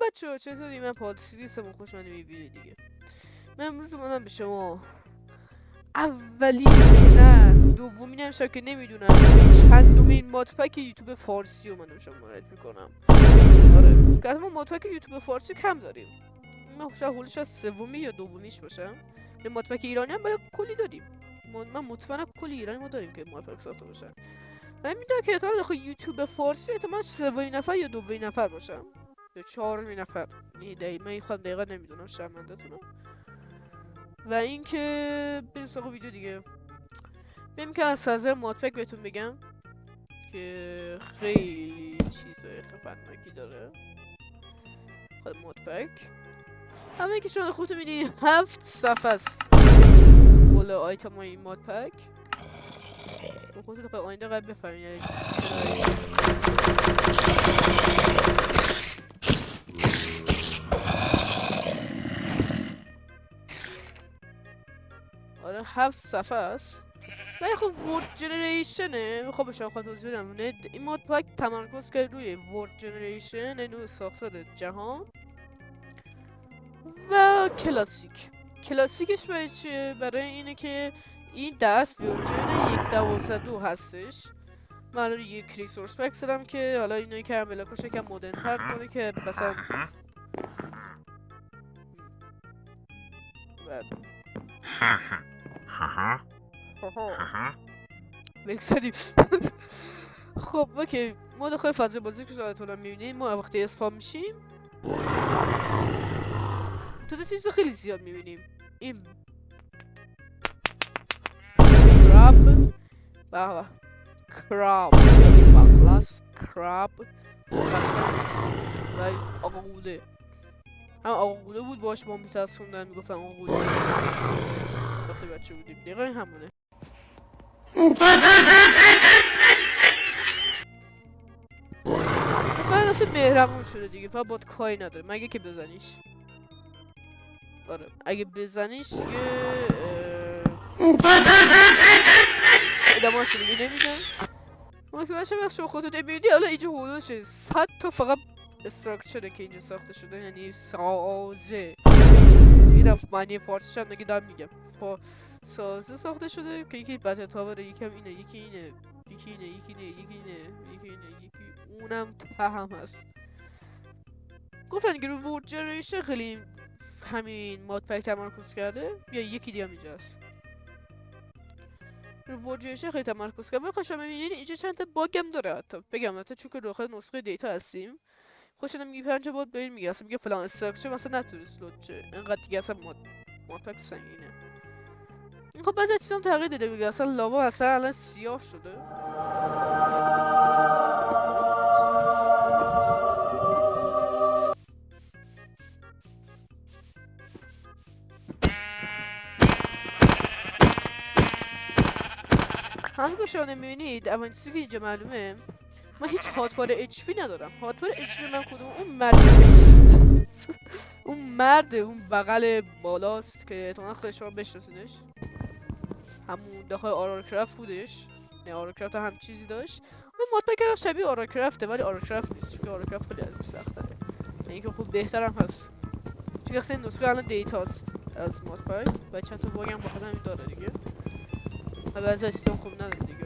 بچه‌ها چطوری؟ من پادکستم خوش اومدید به ویدیو دیگه. من امروز اومدم به شما اولی که نه دومین هم که نمیدونم چندمین مادپک یوتیوب فارسی رو من شما معرفی کنم. آره که ما مادپک یوتیوب فارسی کم داریم. من شاید حولش از سومی یا دومیش باشه. یه مادپک ایرانی هم کلی داریم. من مطمئنم کلی ایرانی ما داریم که مادپک ساخته باشه. من میدونم که احتمال داخل یوتیوب فارسی احتمال سومین نفر یا دومین نفر باشم یا چهارمین نفر. من خودم دقیقا نمیدونم، شرمنده‌تونم. و اینکه بریم سراغ ویدیو دیگه. بریم که از فضای مادپک بهتون بگم که خیلی چیزای خفنناکی داره خود مادپک. همه که شما خودتون میدین 7 صفحه است کل آیتم های این مادپک. خودتون خیلی آینده قبل بفهمین آره 7 صفحه است. ولی خب ورد جنریشنه. میخوام به شما توضیح بدم این مادپک تمرکز کرده روی ورد جنریشن، نوع ساختار جهان و کلاسیکش برای چیه؟ برای اینه که این دست ورژن 1.12 هستش. من الان یک کریک سورس پک زدم که حالا اینایی که هم بلاکش یکم مدرن تر کنه که مثلا بگذاریم. خب اوکی، ما داخل فاز بازی که شاید میبینیم ما وقتی اسپام میشیم تو چیز خیلی زیاد میبینیم. این کراب کلاس کراب و آقا قوله هم آقا قوله بود باش ما میترسوندن میگفتن آقا قوله وقتی بچه بودیم دقیقا همونه. فقط مهربون شده دیگه، فقط باید کاری نداره مگه که بزنیش. آره اگه بزنیش دیگه ادامه‌اش دیگه نمیدن. ما که بچه وقت شما خودتون نمیدی حالا اینجا حدودش 100 تا فقط استراکچره که اینجا ساخته شده، یعنی سازه. این معنی فارسیش هم نگه دارم میگم سازه ساخته شده که یکی بطه تاوره، یکم اینه، یکی اینه، یکی اینه، یکی اینه، یکی اینه، یکی اینه، یکی اونم ته هم هست. گفتن که رو ورد جنریشن خیلی همین مادپک تمرکز کرده یا یکی دیگه هم اینجا هست. رو ورد جنریشن خیلی تمرکز کرده. من خوشم میبینید اینجا چند تا باگ هم داره. حتی بگم حتی چون که داخل نسخه دیتا هستیم خوشم میگه 5 بود بریم میگه اصلا میگه فلان استراکچر مثلا نتونست لود شه اینقدر دیگه اصلا مادپک سنگینه. خب بعضی چیزا هم تغییر داده میگه اصلا لاوا اصلا الان سیاه شده. همون که شما نمیبینید اولین چیزی که اینجا معلومه من هیچ هاتبار اچ پی ندارم. هاتبار اچ پی من کدوم؟ اون مرد اون مرد اون بغل بالاست که تو خود شما بشناسینش، همون داخل آرارکرافت بودش. نه آرارکرافت هم چیزی داشت. من مادپک شبیه آرارکرافته ولی آرارکرافت نیست چون آرارکرافت خیلی از این سخت‌تره. اینکه خوب بهترم هست چون اصلا این نسخه الان دیتاست از مادپک و چند تا باگ هم بخاطر همین داره دیگه و بعضی از سیستم خوب نداره دیگه.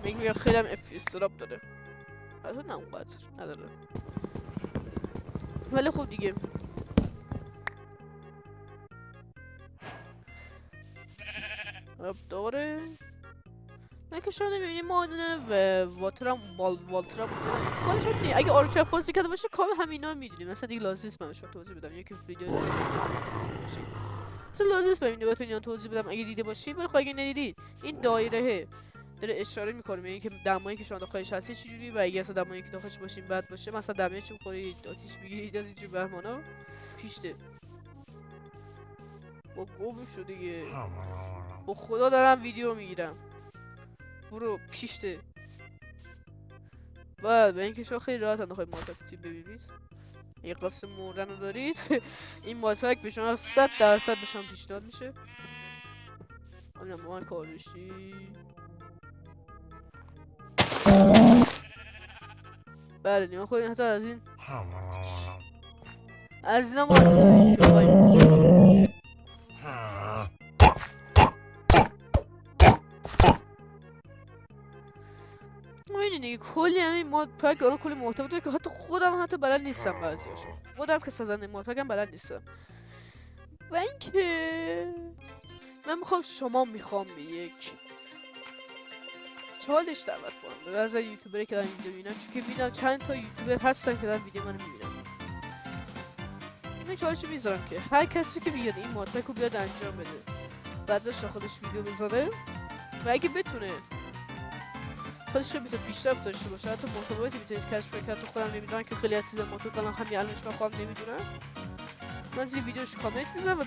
میگه خیلی هم استراب داره البته نه اونقدر نداره ولی خب دیگه داره. من که شما نمیبینیم مادنه و والترم کارش هم دیگه اگه آرکرافت فارسی کرده باشه کام همینا میدونیم مثلا دیگه لازم نیست من شما توضیح بدم یکی ویدیو سری باشید مثلا لازم نیست ببینید بهتون توضیح بدم اگه دیده باشید. ولی خب اگه ندیدید این دایره داره اشاره میکنه به اینکه دمایی که شما داخلش هستی چجوری و اگه اصلا دمایی که داخلش باشین بد باشه مثلا دمای چوب خورید آتیش بگیرید از اینجور بهمانا پیشته با گم شو دیگه. با خدا دارم ویدیو میگیرم برو پیشته. و به اینکه شما خیلی راحت داخل مادپک ببینید اگه قصد مردن رو دارید این مادپک به شما 100% به شما پیشنهاد میشه. همینم با من کار داشتی. بله نیما خودین حتی از این از اینا ما داریم آقای میدونی کلی این مود پک الان کلی محتوا داره که حتی خودم حتی بلد نیستم بعضیاشو. خودم که سازنده مود پک هم بلد نیستم. و اینکه من میخوام به یک چالش دعوت کنم به نظر یوتیوبری که دارم ویدیو میبینم، چون که میبینم چند تا یوتیوبر هستن که دارن ویدیو منو میبینم. من چالش میذارم که هر کسی که بیاد این مود پک رو بیاد انجام بده، بعدش داخلش ویدیو بذاره و اگه بتونه خودش رو بیتونه پیشرفت داشته باشه، حتی محتوایاتی بیتونید کشف کنید که حتی خودم نمیدونم که خیلی از چیزا مود پک الان همین الانش من خودم نمیدونم. من زیر ویدیوش کامنت میذارم و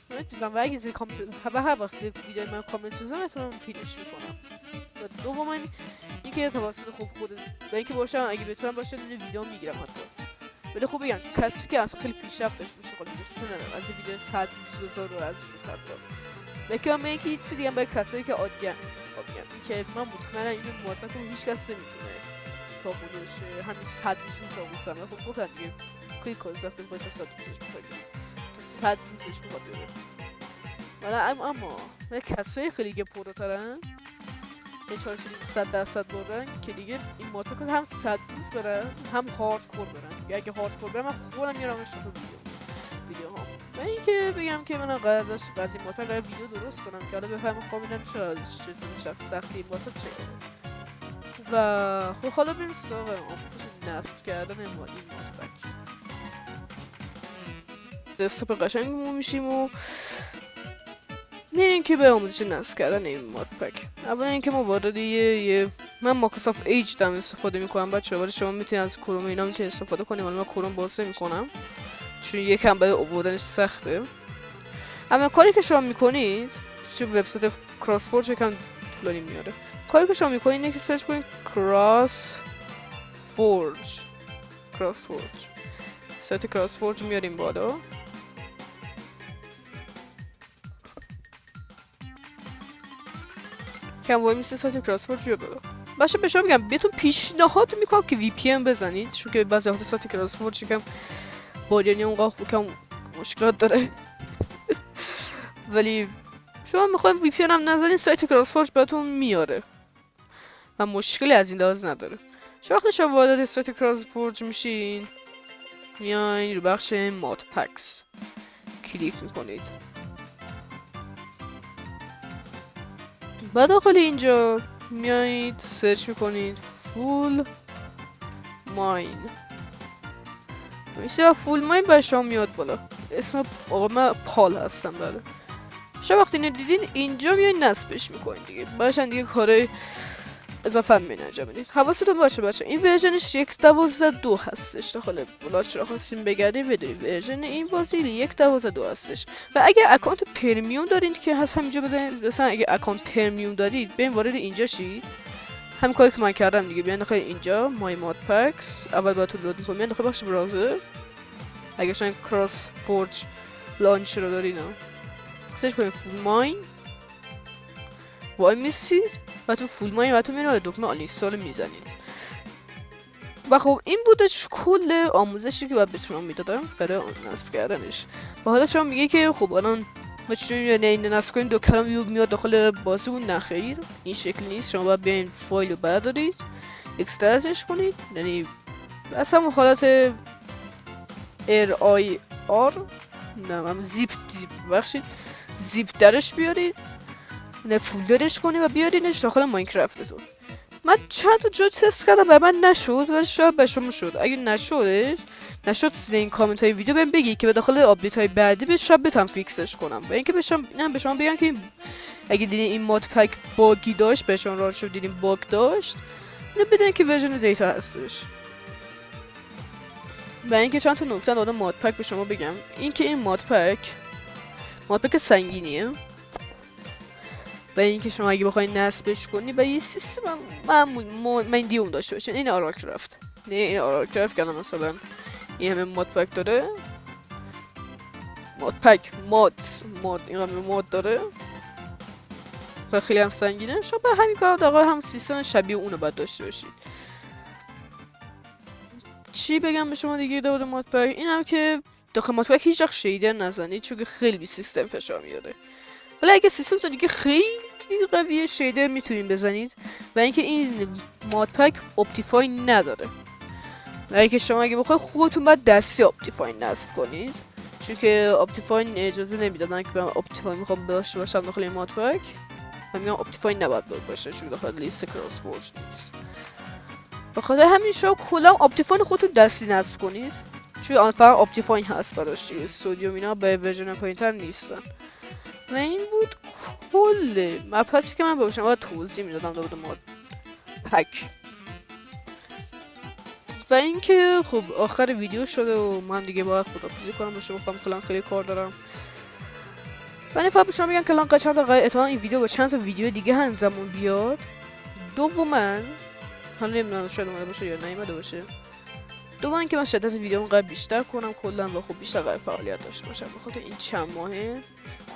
کامنت میذارم و اگه زیر کامنت و هر وقت زیر ویدیو من کامنت میذارم احتمالاً پینش میکنم. و دوم اینکه توسط خوب خود و اینکه باشم اگه بتونم باشه دیگه ویدیو میگیرم حتی. ولی خوب بگم کسی که اصلا خیلی پیشرفت داشته باشه خیلی ویدیوش مثلا از ویدیو 100 2000 رو از روش حرفا. بگم اینکه هیچ چیزی دیگه برای کسایی که عادیه که من مطمئنم این مود پک رو هیچ کس نمیتونه تا بودش همین 100 روزش تا گفتم. خب گفتم دیگه کلی کار زفته باید تا 100 روزش میخواد تا 100 روزش میخواد بره. ولی اما کسایی خیلی دیگه پروترن یه 400% بردن که دیگه این مود پک هم 100 روز برن هم هاردکور برن. یا اگه هاردکور برن من خودم میارمش تو ویدیو ها. و اینکه بگم که من قرار ازش این مود پک ویدیو درست کنم که حالا بفهمم کاملا چطور شخص سختی این مود پک چه و خب حالا بریم سراغ آموزش نصب کردن این مود پک. دسکتاپ قشنگ میشیم و میریم که به آموزش نصب کردن این مود پک. اولا اینکه ما وارد من مایکروسافت ایج دارم استفاده میکنم بچه‌ها، ولی شما میتونید از کروم اینا میتونید استفاده کنید. ولی من کروم باز میکنم چون یکم برای آوردنش سخته. اما کاری که شما میکنید چون وبسایت کراس فورج یکم طولانی میاره، کاری که شما میکنید اینه که سرچ کنید کراس فورج. سایت کراس فورج میاریم بالا. کم وای میشه سایت کراس فورج رو بالا. باشه به شما میگم بهتون پیشنهاد میکنم که وی پی ان بزنید، چون که بعضی وقتا سایت کراس فورج یکم بارینی اونقدر کم مشکلات داره. ولی شما میخوایم وی پی ان هم نزنید سایت کراس فورج بهتون میاره و مشکلی از این لحاظ نداره. شما وقتی شما وارد سایت کراس فورج میشین میاین رو بخش مود پکس کلیک میکنید. بعد داخل اینجا میایید سرچ میکنید فول ماین. میشه فول ماین به شما میاد بالا. اسم آقا من پال هستم. بله شما وقتی اینو دیدین اینجا میایید نصبش میکنید دیگه. باشن دیگه کارهای اضافه هم انجام بدید. حواستون باشه بچه این ورژنش 1.12 هستش. داخل بلاچ را خواستیم بگردیم بدونید ورژن این بازی 1.12 هستش. و اگه اکانت پرمیوم دارید که هست همینجا بزنید. مثلا اگه اکانت پرمیوم دارید بیاین وارد اینجا شید. همین کاری که من کردم دیگه. بیاین داخل اینجا مای مود پکس اول باهاتون لود می‌کنم. بیاین داخل بخش براوزر اگه شما کراس فورج لانچر رو دارین سرچ کنید فول ماین وای میسید و تو فول ماین و تو میرون دکمه آنینستال میزنید. و خب این بودش کل آموزشی که باید به شما میدادم برای نصب کردنش. و حالا شما میگه که خب الان ما چجوری این نصب کنیم دو کلام میاد داخل بازیمون؟ نه خیر این شکل نیست. شما باید بیاین فایل رو بردارید اکستراتش کنید، یعنی از همون حالت RIR نه زیپ بخشید زیپ درش بیارید نه فولدرش کنید و بیارینش داخل ماینکرافتتون. من چند تا جا تست کردم و من نشد ولی شاید به شما شد. اگه نشد این کامنت های ویدیو بهم بگید که به داخل آپدیت های بعدی به شب بتونم فیکسش کنم. و اینکه به شما بگم که اگه دیدین این مود پک باگی داشت به شما راه شد دیدین باگ داشت نه بدون که ورژن دیتا هستش. و اینکه چند تا نکته در مود پک به شما بگم. اینکه این مود پک سنگینیه و اینکه شما اگه بخواید نصبش کنی و یه سیستم مندیوم داشته باشین. این آراکرافت نه این آراکرافت که مثلا این همه مود پک داره این همه مود داره و خیلی هم سنگینه. شما به همین کار دقیقا هم سیستم شبیه اونو باید داشته باشید. چی بگم به شما دیگه در مورد مودپک؟ اینم که داخل مودپک هیچ وقت شیدر نزنید چون که خیلی سیستم فشار میاره. ولی اگه سیستم دیگه خیلی قویه شیدر میتونید بزنید و اینکه این مودپک اپتیفای نداره. و اینکه شما اگه بخواید خودتون باید دستی اپتیفای نصب کنید چون که اپتیفای اجازه نمیدادن که من اپتیفای میخوام داشته باشم داخل این مودپک و میگم اپتیفای نباید باشه چون داخل لیست کراس فورج نیست. بخاطر همین شما کلا اپتیفاین خودتون دستی نصب کنید چون آن فقط اپتیفاین هست براش دیگه. استودیو اینا به ورژن پایینتر نیستن. و این بود کل مبحثی که من به شما توضیح میدادم در مورد مودپک. و اینکه خب آخر ویدیو شده و من دیگه باید خدافظی کنم باشه بخوام کلا خیلی کار دارم. من فقط به شما میگم کلا چند تا اتفاقا این ویدیو با چند تا ویدیو دیگه همزمان بیاد. دوما حالا نمیدونم شاید اومده باشه یا نیومده باشه. دوما که من شدت ویدیوم قرار بیشتر کنم کلا و خب بیشتر قرار فعالیت داشته باشم. بخاطر این چند ماهه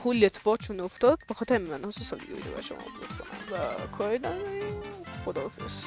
کلی اتفاق چون افتاد بخاطر من خصوصا دیگه ویدیو برای شما آپلود کنم و کاری ندارم. خداحافظ.